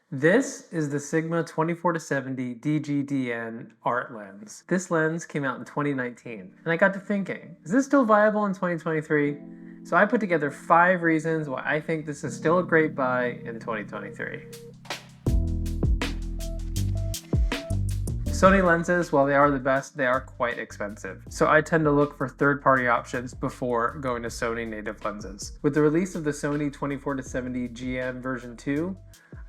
This is the Sigma 24-70 DGDN art lens. This lens came out in 2019, and I got to thinking, is this still viable in 2023? So I put together 5 reasons why I think this is still a great buy in 2023. Sony lenses, while they are the best, they are quite expensive. So I tend to look for third-party options before going to Sony native lenses. With the release of the Sony 24-70 GM version 2,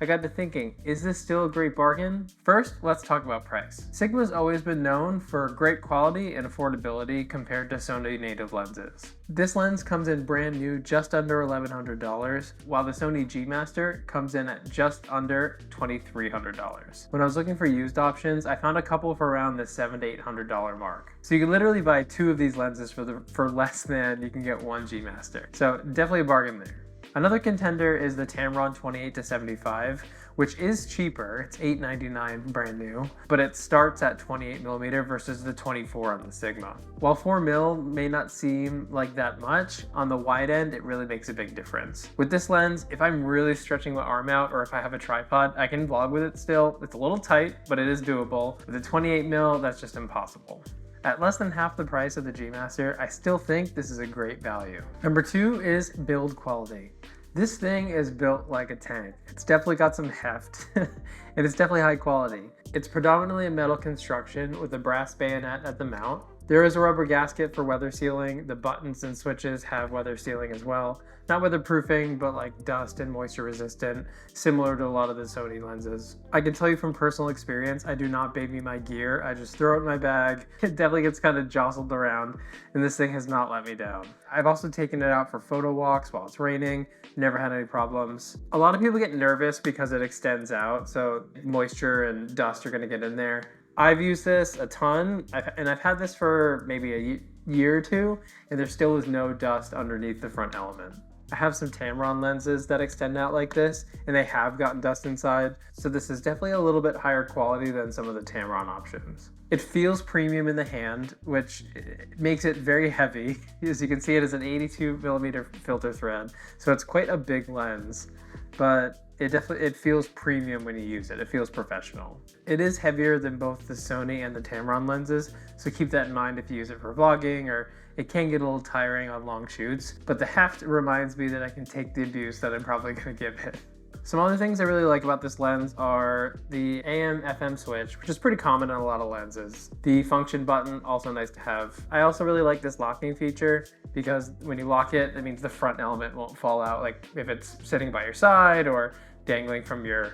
I got to thinking, is this still a great bargain? First, let's talk about price. Sigma's always been known for great quality and affordability compared to Sony native lenses. This lens comes in brand new just under $1,100, while the Sony G Master comes in at just under $2,300. When I was looking for used options, I found a couple for around the $700 to $800 mark. So you can literally buy 2 of these lenses for less than you can get one G Master. So definitely a bargain there. Another contender is the Tamron 28-75, which is cheaper. It's $899 brand new, but it starts at 28mm versus the 24 on the Sigma. While 4mm may not seem like that much, on the wide end, it really makes a big difference. With this lens, if I'm really stretching my arm out or if I have a tripod, I can vlog with it still. It's a little tight, but it is doable. With the 28mm, that's just impossible. At less than half the price of the G Master, I still think this is a great value. Number 2 is build quality. This thing is built like a tank. It's definitely got some heft, and it's definitely high quality. It's predominantly a metal construction with a brass bayonet at the mount. There is a rubber gasket for weather sealing. The buttons and switches have weather sealing as well. Not weatherproofing, but like dust and moisture resistant, similar to a lot of the Sony lenses. I can tell you from personal experience, I do not baby my gear. I just throw it in my bag. It definitely gets kind of jostled around, and this thing has not let me down. I've also taken it out for photo walks while it's raining. Never had any problems. A lot of people get nervous because it extends out, so moisture and dust are gonna get in there. I've used this a ton, and I've had this for maybe a year or 2, and there still is no dust underneath the front element. I have some Tamron lenses that extend out like this, and they have gotten dust inside, so this is definitely a little bit higher quality than some of the Tamron options. It feels premium in the hand, which makes it very heavy. As you can see, it is an 82mm filter thread, so it's quite a big lens, but it feels premium when you use it. It feels professional. It is heavier than both the Sony and the Tamron lenses, so keep that in mind if you use it for vlogging, or it can get a little tiring on long shoots, but the heft reminds me that I can take the abuse that I'm probably gonna give it. Some other things I really like about this lens are the AM/FM switch, which is pretty common on a lot of lenses. The function button, also nice to have. I also really like this locking feature because when you lock it, it means the front element won't fall out, like if it's sitting by your side or dangling from your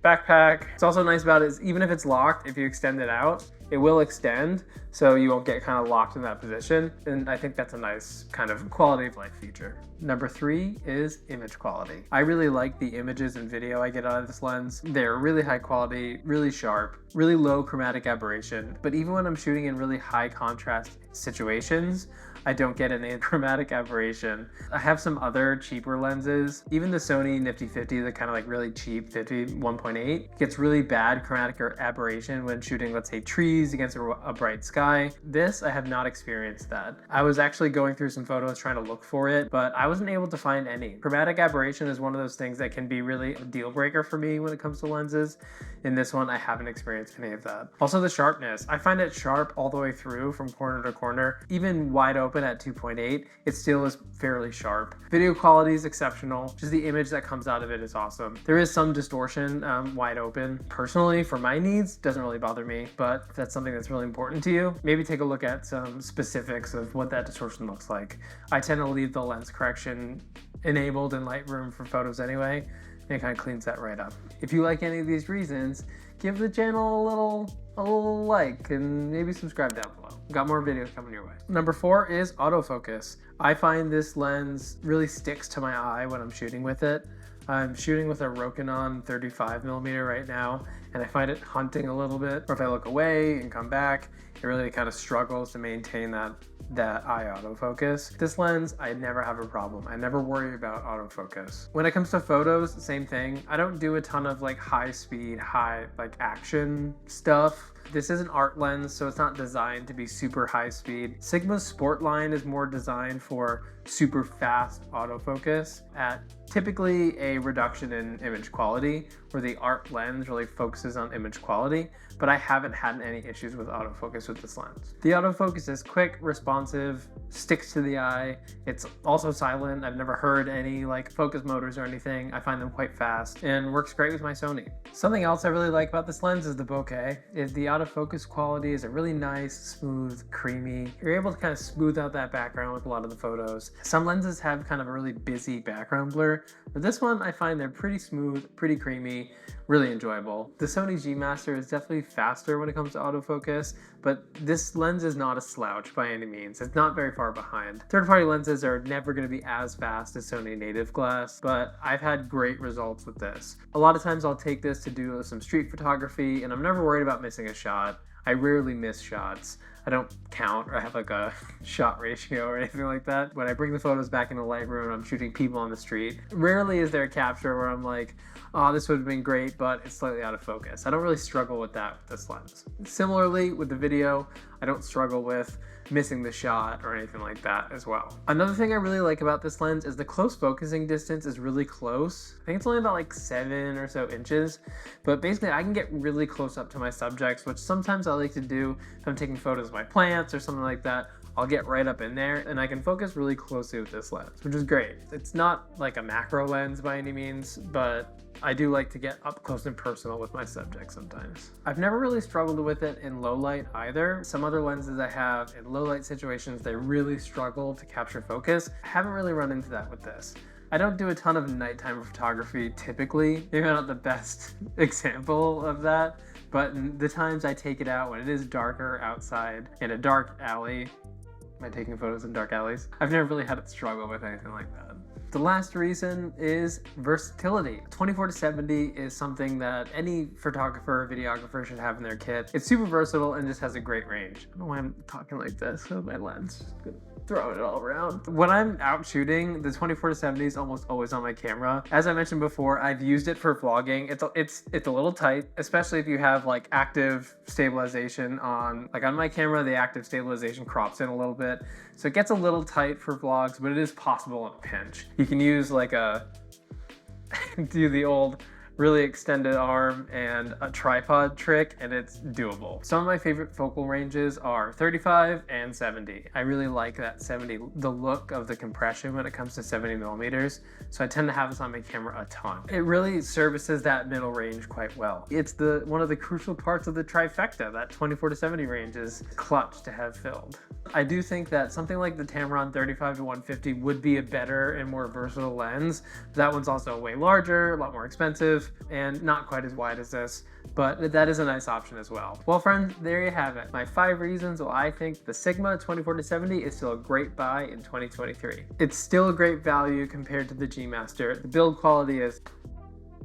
backpack. What's also nice about it is even if it's locked, if you extend it out, it will extend, so you won't get kind of locked in that position. And I think that's a nice kind of quality of life feature. Number 3 is image quality. I really like the images and video I get out of this lens. They're really high quality, really sharp, really low chromatic aberration. But even when I'm shooting in really high contrast situations, I don't get any chromatic aberration. I have some other cheaper lenses. Even the Sony Nifty 50, the kind of like really cheap 50 1.8, gets really bad chromatic aberration when shooting, let's say, trees against a bright sky. This, I have not experienced that. I was actually going through some photos trying to look for it, but I wasn't able to find any. Chromatic aberration is one of those things that can be really a deal breaker for me when it comes to lenses. In this one, I haven't experienced any of that. Also the sharpness. I find it sharp all the way through from corner to corner. Even wide open at 2.8, it still is fairly sharp. Video quality is exceptional. Just the image that comes out of it is awesome. There is some distortion wide open. Personally, for my needs, doesn't really bother me, but if that's something that's really important to you, maybe take a look at some specifics of what that distortion looks like. I tend to leave the lens correction enabled in Lightroom for photos anyway, and it kind of cleans that right up. If you like any of these reasons, give the channel a little like and maybe subscribe down below. Got more videos coming your way. Number 4 is autofocus. I find this lens really sticks to my eye when I'm shooting with it. I'm shooting with a Rokinon 35mm right now, and I find it hunting a little bit. Or if I look away and come back, it really kind of struggles to maintain that eye autofocus. This lens, I never have a problem. I never worry about autofocus. When it comes to photos, same thing. I don't do a ton of like high speed, like action stuff. This is an art lens, so it's not designed to be super high speed. Sigma's Sport line is more designed for super fast autofocus at typically a reduction in image quality, where the ART lens really focuses on image quality, but I haven't had any issues with autofocus with this lens. The autofocus is quick, responsive, sticks to the eye. It's also silent. I've never heard any like focus motors or anything. I find them quite fast and works great with my Sony. Something else I really like about this lens is the bokeh. The autofocus quality is a really nice, smooth, creamy. You're able to kind of smooth out that background with a lot of the photos. Some lenses have kind of a really busy background blur, but this one I find they're pretty smooth, pretty creamy, really enjoyable. The Sony G Master is definitely faster when it comes to autofocus, but this lens is not a slouch by any means. It's not very far behind. Third-party lenses are never going to be as fast as Sony native glass, but I've had great results with this. A lot of times I'll take this to do some street photography, and I'm never worried about missing a shot. I rarely miss shots. I don't count or have like a shot ratio or anything like that. When I bring the photos back into Lightroom and I'm shooting people on the street, rarely is there a capture where I'm like, oh, this would have been great, but it's slightly out of focus. I don't really struggle with that with this lens. Similarly, with the video, I don't struggle with missing the shot or anything like that as well. Another thing I really like about this lens is the close focusing distance is really close. I think it's only about like 7 or so inches, but basically I can get really close up to my subjects, which sometimes I like to do if I'm taking photos of my plants or something like that. I'll get right up in there and I can focus really closely with this lens, which is great. It's not like a macro lens by any means, but I do like to get up close and personal with my subjects sometimes. I've never really struggled with it in low light either. Some other lenses I have in low light situations, they really struggle to capture focus. I haven't really run into that with this. I don't do a ton of nighttime photography typically. Maybe I'm not the best example of that, but the times I take it out when it is darker outside in a dark alley, am I taking photos in dark alleys? I've never really had to struggle with anything like that. The last reason is versatility. 24-70 is something that any photographer or videographer should have in their kit. It's super versatile and just has a great range. I don't know why I'm talking like this with my lens. Throwing it all around. When I'm out shooting, the 24-70 is almost always on my camera. As I mentioned before, I've used it for vlogging. It's a little tight, especially if you have like active stabilization on, like on my camera, the active stabilization crops in a little bit. So it gets a little tight for vlogs, but it is possible in a pinch. You can use like do the old really extended arm and a tripod trick, and it's doable. Some of my favorite focal ranges are 35 and 70. I really like that 70, the look of the compression when it comes to 70 millimeters. So I tend to have this on my camera a ton. It really services that middle range quite well. It's one of the crucial parts of the trifecta. That 24-70 range is clutch to have filled. I do think that something like the Tamron 35-150 would be a better and more versatile lens. That one's also way larger, a lot more expensive, and not quite as wide as this, but that is a nice option as well. Well, friends, there you have it. My 5 reasons why I think the Sigma 24-70 is still a great buy in 2023. It's still a great value compared to the G Master. The build quality is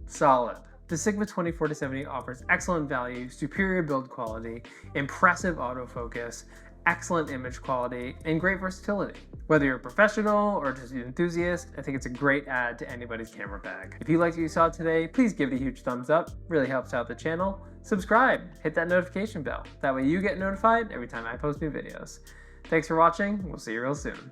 solid. The Sigma 24-70 offers excellent value, superior build quality, impressive autofocus, excellent image quality, and great versatility. Whether you're a professional or just an enthusiast, I think it's a great add to anybody's camera bag. If you liked what you saw today, please give it a huge thumbs up. Really helps out the channel. Subscribe, hit that notification bell. That way you get notified every time I post new videos. Thanks for watching. We'll see you real soon.